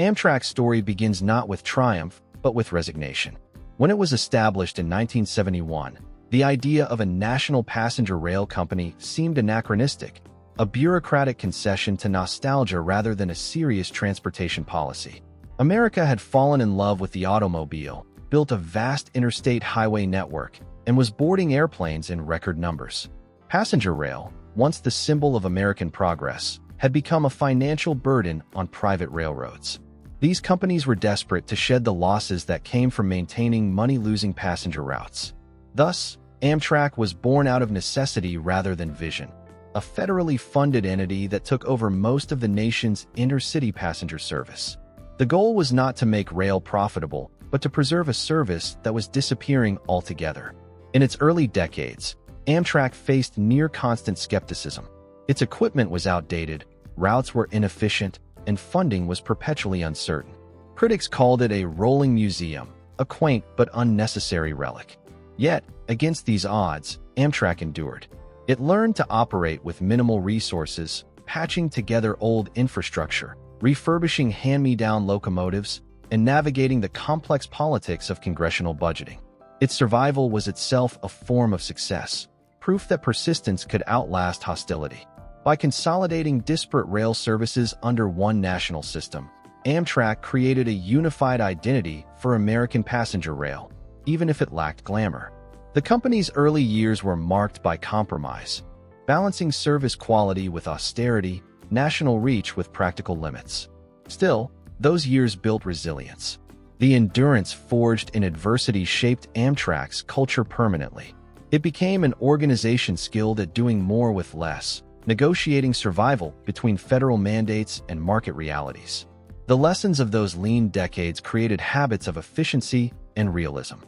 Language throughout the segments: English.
Amtrak's story begins not with triumph, but with resignation. When it was established in 1971, the idea of a national passenger rail company seemed anachronistic, a bureaucratic concession to nostalgia rather than a serious transportation policy. America had fallen in love with the automobile, built a vast interstate highway network, and was boarding airplanes in record numbers. Passenger rail, once the symbol of American progress, had become a financial burden on private railroads. These companies were desperate to shed the losses that came from maintaining money-losing passenger routes. Thus, Amtrak was born out of necessity rather than vision, a federally funded entity that took over most of the nation's intercity passenger service. The goal was not to make rail profitable, but to preserve a service that was disappearing altogether. In its early decades, Amtrak faced near-constant skepticism. Its equipment was outdated, routes were inefficient, and funding was perpetually uncertain. Critics called it a rolling museum, a quaint but unnecessary relic. Yet, against these odds, Amtrak endured. It learned to operate with minimal resources, patching together old infrastructure, refurbishing hand-me-down locomotives, and navigating the complex politics of congressional budgeting. Its survival was itself a form of success, proof that persistence could outlast hostility. By consolidating disparate rail services under one national system, Amtrak created a unified identity for American passenger rail, even if it lacked glamour. The company's early years were marked by compromise, balancing service quality with austerity, national reach with practical limits. Still, those years built resilience. The endurance forged in adversity shaped Amtrak's culture permanently. It became an organization skilled at doing more with less, negotiating survival between federal mandates and market realities. The lessons of those lean decades created habits of efficiency and realism.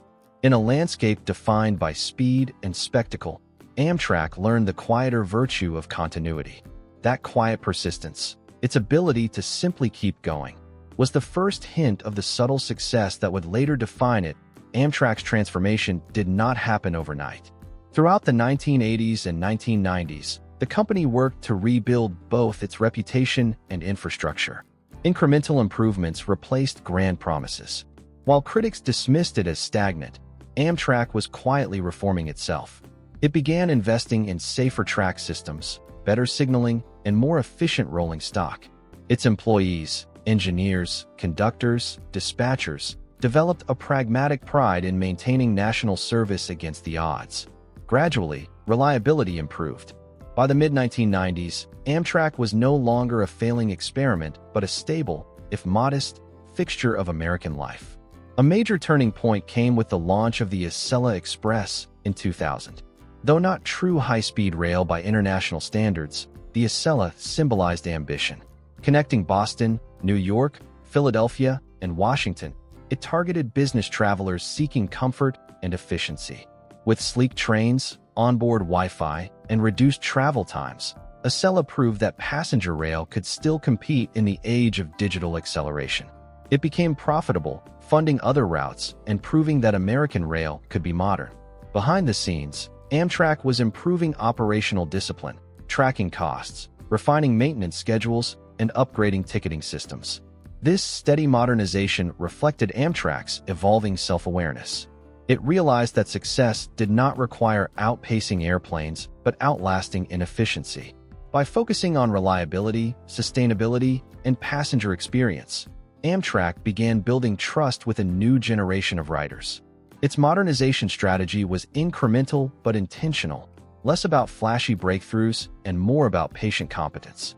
In a landscape defined by speed and spectacle, Amtrak learned the quieter virtue of continuity. That quiet persistence, its ability to simply keep going, was the first hint of the subtle success that would later define it. Amtrak's transformation did not happen overnight. Throughout the 1980s and 1990s, the company worked to rebuild both its reputation and infrastructure. Incremental improvements replaced grand promises. While critics dismissed it as stagnant, Amtrak was quietly reforming itself. It began investing in safer track systems, better signaling, and more efficient rolling stock. Its employees, engineers, conductors, dispatchers, developed a pragmatic pride in maintaining national service against the odds. Gradually, reliability improved. By the mid-1990s, Amtrak was no longer a failing experiment, but a stable, if modest, fixture of American life. A major turning point came with the launch of the Acela Express in 2000. Though not true high-speed rail by international standards, the Acela symbolized ambition. Connecting Boston, New York, Philadelphia, and Washington, it targeted business travelers seeking comfort and efficiency. With sleek trains, onboard Wi-Fi, and reduced travel times, Acela proved that passenger rail could still compete in the age of digital acceleration. It became profitable, funding other routes and proving that American rail could be modern. Behind the scenes, Amtrak was improving operational discipline, tracking costs, refining maintenance schedules, and upgrading ticketing systems. This steady modernization reflected Amtrak's evolving self-awareness. It realized that success did not require outpacing airplanes, but outlasting inefficiency. By focusing on reliability, sustainability, and passenger experience, Amtrak began building trust with a new generation of riders. Its modernization strategy was incremental but intentional, less about flashy breakthroughs and more about patient competence.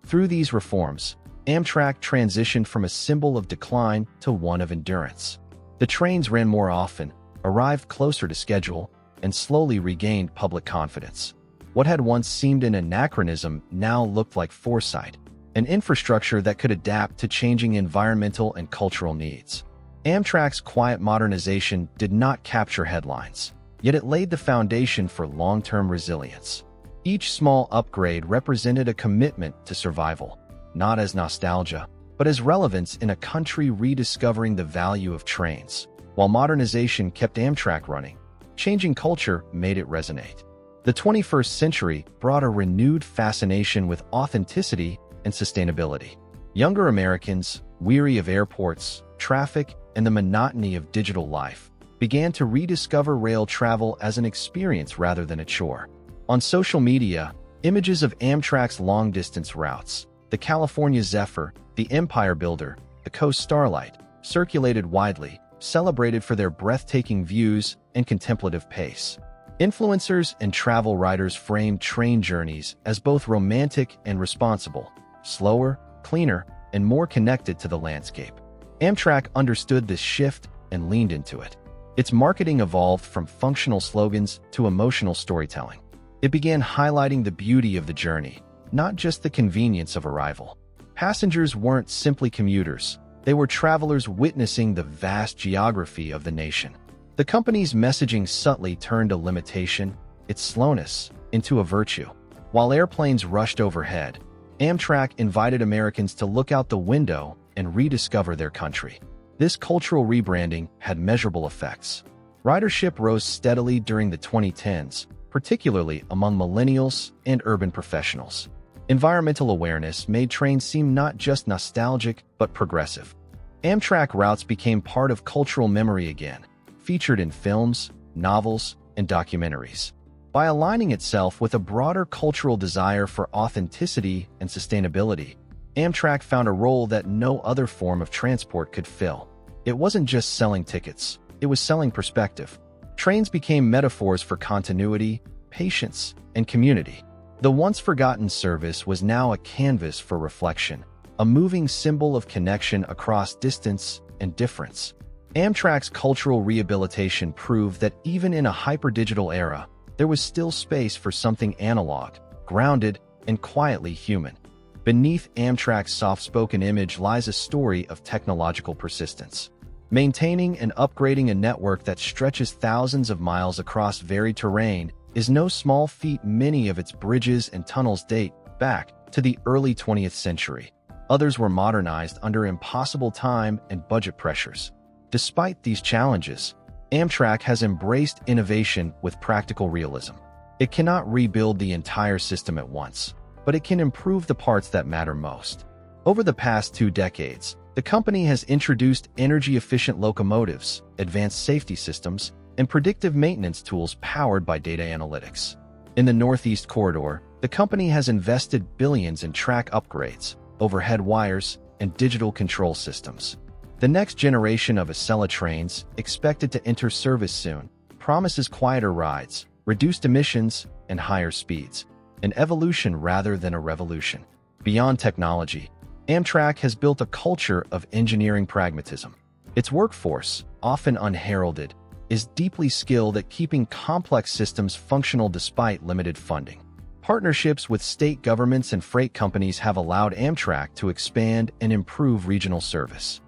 Through these reforms, Amtrak transitioned from a symbol of decline to one of endurance. The trains ran more often, arrived closer to schedule, and slowly regained public confidence. What had once seemed an anachronism now looked like foresight, an infrastructure that could adapt to changing environmental and cultural needs. Amtrak's quiet modernization did not capture headlines, yet it laid the foundation for long-term resilience. Each small upgrade represented a commitment to survival, not as nostalgia, but as relevance in a country rediscovering the value of trains. While modernization kept Amtrak running, changing culture made it resonate. The 21st century brought a renewed fascination with authenticity and sustainability. Younger Americans, weary of airports, traffic, and the monotony of digital life, began to rediscover rail travel as an experience rather than a chore. On social media, images of Amtrak's long-distance routes, the California Zephyr, the Empire Builder, the Coast Starlight, circulated widely, celebrated for their breathtaking views and contemplative pace. Influencers and travel writers framed train journeys as both romantic and responsible, slower, cleaner, and more connected to the landscape. Amtrak understood this shift and leaned into it. Its marketing evolved from functional slogans to emotional storytelling. It began highlighting the beauty of the journey, not just the convenience of arrival. Passengers weren't simply commuters. They were travelers witnessing the vast geography of the nation. The company's messaging subtly turned a limitation, its slowness, into a virtue. While airplanes rushed overhead, Amtrak invited Americans to look out the window and rediscover their country. This cultural rebranding had measurable effects. Ridership rose steadily during the 2010s, particularly among millennials and urban professionals. Environmental awareness made trains seem not just nostalgic, but progressive. Amtrak routes became part of cultural memory again, featured in films, novels, and documentaries. By aligning itself with a broader cultural desire for authenticity and sustainability, Amtrak found a role that no other form of transport could fill. It wasn't just selling tickets, it was selling perspective. Trains became metaphors for continuity, patience, and community. The once-forgotten service was now a canvas for reflection, a moving symbol of connection across distance and difference. Amtrak's cultural rehabilitation proved that even in a hyper-digital era, there was still space for something analog, grounded, and quietly human. Beneath Amtrak's soft-spoken image lies a story of technological persistence. Maintaining and upgrading a network that stretches thousands of miles across varied terrain is no small feat. Many of its bridges and tunnels date back to the early 20th century. Others were modernized under impossible time and budget pressures. Despite these challenges, Amtrak has embraced innovation with practical realism. It cannot rebuild the entire system at once, but it can improve the parts that matter most. Over the past 2 decades, the company has introduced energy-efficient locomotives, advanced safety systems, and predictive maintenance tools powered by data analytics. In the Northeast Corridor, the company has invested billions in track upgrades, overhead wires, and digital control systems. The next generation of Acela trains, expected to enter service soon, promises quieter rides, reduced emissions, and higher speeds. An evolution rather than a revolution. Beyond technology, Amtrak has built a culture of engineering pragmatism. Its workforce, often unheralded, is deeply skilled at keeping complex systems functional despite limited funding. Partnerships with state governments and freight companies have allowed Amtrak to expand and improve regional service.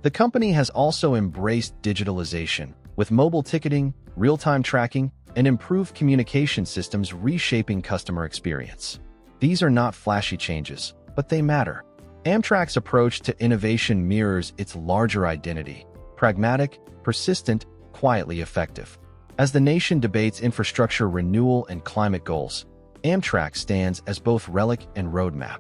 The company has also embraced digitalization, with mobile ticketing, real-time tracking, and improved communication systems reshaping customer experience. These are not flashy changes, but they matter. Amtrak's approach to innovation mirrors its larger identity: pragmatic, persistent, quietly effective. As the nation debates infrastructure renewal and climate goals, Amtrak stands as both relic and roadmap.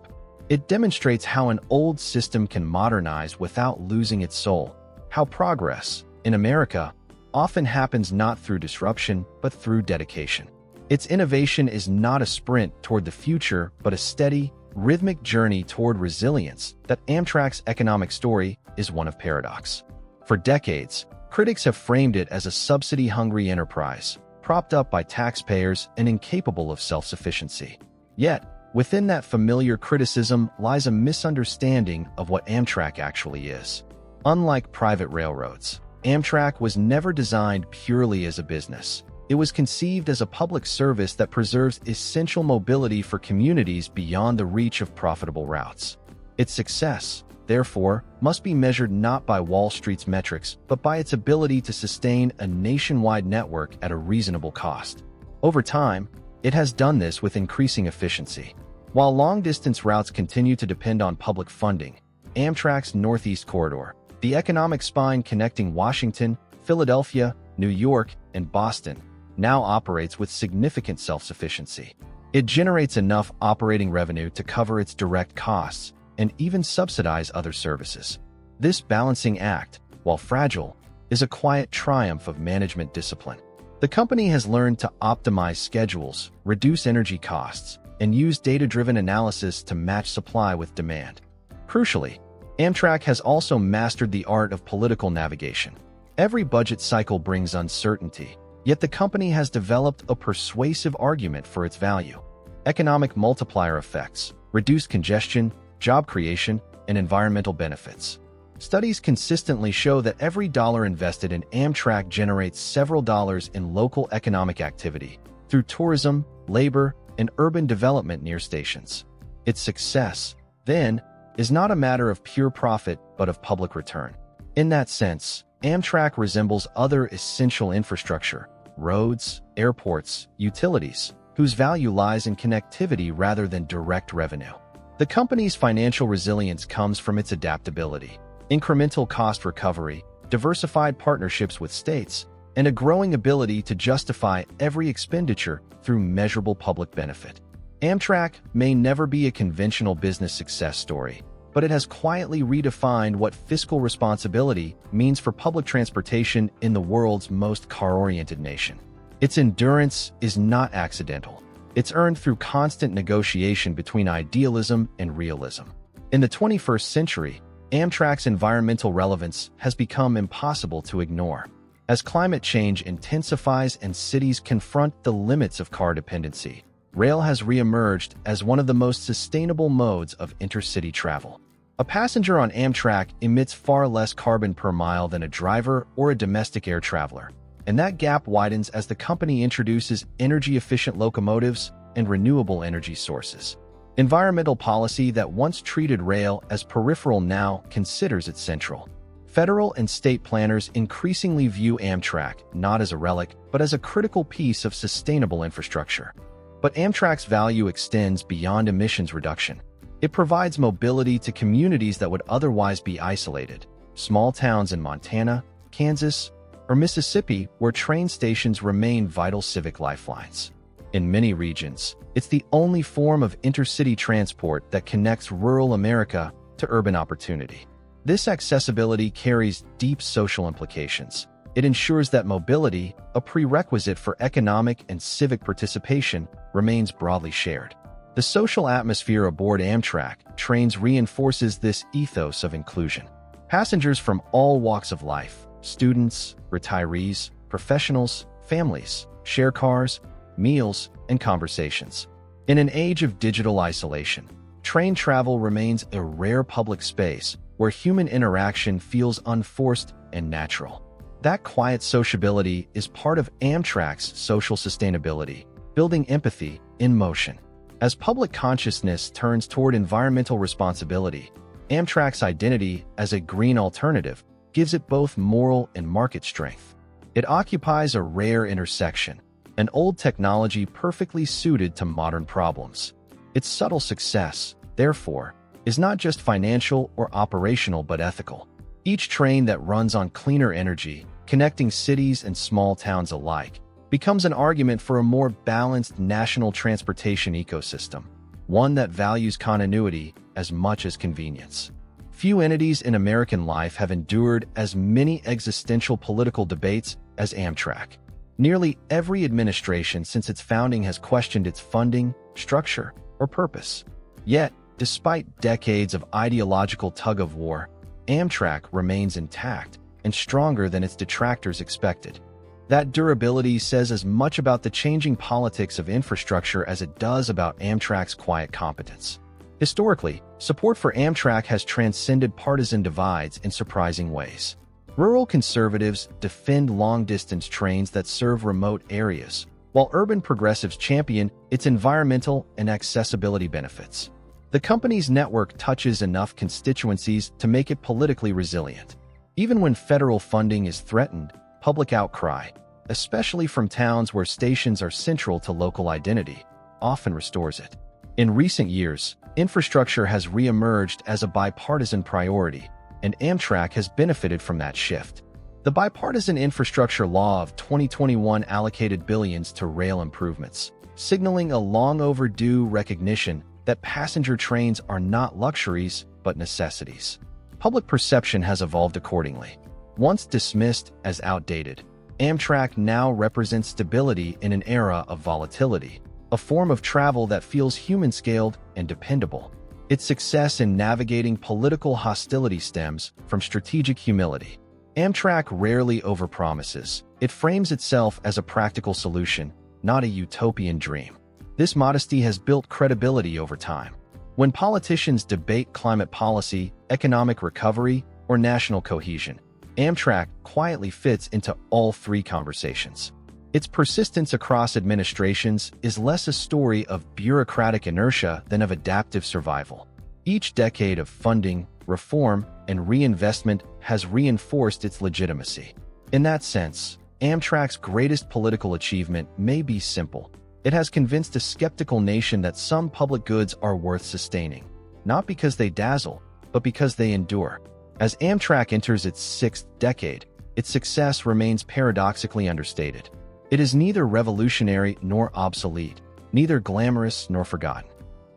It demonstrates how an old system can modernize without losing its soul, how progress, in America, often happens not through disruption, but through dedication. Its innovation is not a sprint toward the future, but a steady, rhythmic journey toward resilience. That Amtrak's economic story is one of paradox. For decades, critics have framed it as a subsidy-hungry enterprise, propped up by taxpayers and incapable of self-sufficiency. Yet, within that familiar criticism lies a misunderstanding of what Amtrak actually is. Unlike private railroads, Amtrak was never designed purely as a business. It was conceived as a public service that preserves essential mobility for communities beyond the reach of profitable routes. Its success, therefore, must be measured not by Wall Street's metrics, but by its ability to sustain a nationwide network at a reasonable cost. Over time, it has done this with increasing efficiency. While long-distance routes continue to depend on public funding, Amtrak's Northeast Corridor, the economic spine connecting Washington, Philadelphia, New York, and Boston, now operates with significant self-sufficiency. It generates enough operating revenue to cover its direct costs and even subsidize other services. This balancing act, while fragile, is a quiet triumph of management discipline. The company has learned to optimize schedules, reduce energy costs, and use data-driven analysis to match supply with demand. Crucially, Amtrak has also mastered the art of political navigation. Every budget cycle brings uncertainty, yet the company has developed a persuasive argument for its value. Economic multiplier effects, reduced congestion, job creation, and environmental benefits. Studies consistently show that every dollar invested in Amtrak generates several dollars in local economic activity through tourism, labor, and urban development near stations. Its success, then, is not a matter of pure profit but of public return. In that sense, Amtrak resembles other essential infrastructure, roads, airports, utilities, whose value lies in connectivity rather than direct revenue. The company's financial resilience comes from its adaptability, incremental cost recovery, diversified partnerships with states, and a growing ability to justify every expenditure through measurable public benefit. Amtrak may never be a conventional business success story, but it has quietly redefined what fiscal responsibility means for public transportation in the world's most car-oriented nation. Its endurance is not accidental. It's earned through constant negotiation between idealism and realism. In the 21st century, Amtrak's environmental relevance has become impossible to ignore. As climate change intensifies and cities confront the limits of car dependency, rail has reemerged as one of the most sustainable modes of intercity travel. A passenger on Amtrak emits far less carbon per mile than a driver or a domestic air traveler, and that gap widens as the company introduces energy-efficient locomotives and renewable energy sources. Environmental policy that once treated rail as peripheral now considers it central. Federal and state planners increasingly view Amtrak not as a relic, but as a critical piece of sustainable infrastructure. But Amtrak's value extends beyond emissions reduction. It provides mobility to communities that would otherwise be isolated. Small towns in Montana, Kansas, or Mississippi where train stations remain vital civic lifelines. In many regions, it's the only form of intercity transport that connects rural America to urban opportunity. This accessibility carries deep social implications. It ensures that mobility, a prerequisite for economic and civic participation, remains broadly shared. The social atmosphere aboard Amtrak trains reinforces this ethos of inclusion. Passengers from all walks of life, students, retirees, professionals, families, share cars, meals, and conversations. In an age of digital isolation, train travel remains a rare public space where human interaction feels unforced and natural. That quiet sociability is part of Amtrak's social sustainability, building empathy in motion. As public consciousness turns toward environmental responsibility, Amtrak's identity as a green alternative gives it both moral and market strength. It occupies a rare intersection, an old technology perfectly suited to modern problems. Its subtle success, therefore, is not just financial or operational but ethical. Each train that runs on cleaner energy, connecting cities and small towns alike, becomes an argument for a more balanced national transportation ecosystem, one that values continuity as much as convenience. Few entities in American life have endured as many existential political debates as Amtrak. Nearly every administration since its founding has questioned its funding, structure, or purpose. Yet, despite decades of ideological tug-of-war, Amtrak remains intact and stronger than its detractors expected. That durability says as much about the changing politics of infrastructure as it does about Amtrak's quiet competence. Historically, support for Amtrak has transcended partisan divides in surprising ways. Rural conservatives defend long-distance trains that serve remote areas, while urban progressives champion its environmental and accessibility benefits. The company's network touches enough constituencies to make it politically resilient. Even when federal funding is threatened, public outcry, especially from towns where stations are central to local identity, often restores it. In recent years, infrastructure has reemerged as a bipartisan priority, and Amtrak has benefited from that shift. The Bipartisan Infrastructure Law of 2021 allocated billions to rail improvements, signaling a long-overdue recognition that passenger trains are not luxuries but necessities. Public perception has evolved accordingly. Once dismissed as outdated, Amtrak now represents stability in an era of volatility, a form of travel that feels human-scaled and dependable. Its success in navigating political hostility stems from strategic humility. Amtrak rarely overpromises. It frames itself as a practical solution, not a utopian dream. This modesty has built credibility over time. When politicians debate climate policy, economic recovery, or national cohesion, Amtrak quietly fits into all three conversations. Its persistence across administrations is less a story of bureaucratic inertia than of adaptive survival. Each decade of funding, reform, and reinvestment has reinforced its legitimacy. In that sense, Amtrak's greatest political achievement may be simple. It has convinced a skeptical nation that some public goods are worth sustaining, not because they dazzle, but because they endure. As Amtrak enters its sixth decade, its success remains paradoxically understated. It is neither revolutionary nor obsolete, neither glamorous nor forgotten.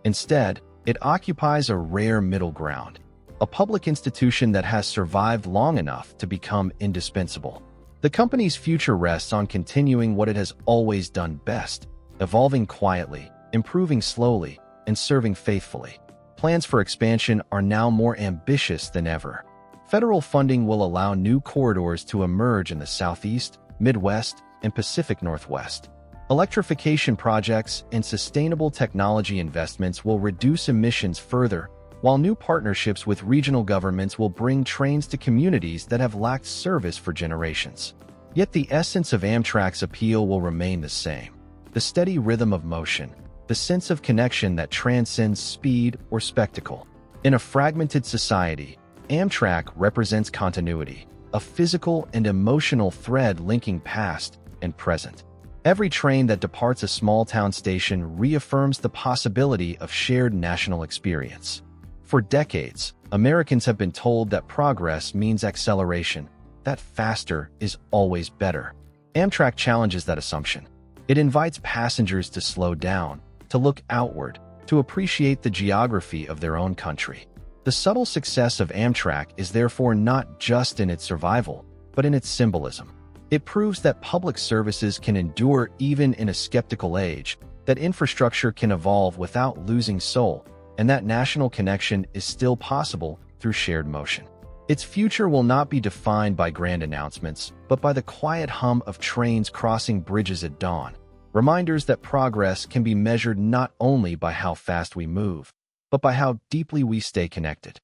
Instead, it occupies a rare middle ground, a public institution that has survived long enough to become indispensable. The company's future rests on continuing what it has always done best: evolving quietly, improving slowly, and serving faithfully. Plans for expansion are now more ambitious than ever. Federal funding will allow new corridors to emerge in the Southeast, Midwest, and Pacific Northwest. Electrification projects and sustainable technology investments will reduce emissions further, while new partnerships with regional governments will bring trains to communities that have lacked service for generations. Yet the essence of Amtrak's appeal will remain the same: the steady rhythm of motion, the sense of connection that transcends speed or spectacle. In a fragmented society, Amtrak represents continuity, a physical and emotional thread linking past and present. Every train that departs a small-town station reaffirms the possibility of shared national experience. For decades, Americans have been told that progress means acceleration, that faster is always better. Amtrak challenges that assumption. It invites passengers to slow down, to look outward, to appreciate the geography of their own country. The subtle success of Amtrak is therefore not just in its survival, but in its symbolism. It proves that public services can endure even in a skeptical age, that infrastructure can evolve without losing soul, and that national connection is still possible through shared motion. Its future will not be defined by grand announcements, but by the quiet hum of trains crossing bridges at dawn, reminders that progress can be measured not only by how fast we move, but by how deeply we stay connected.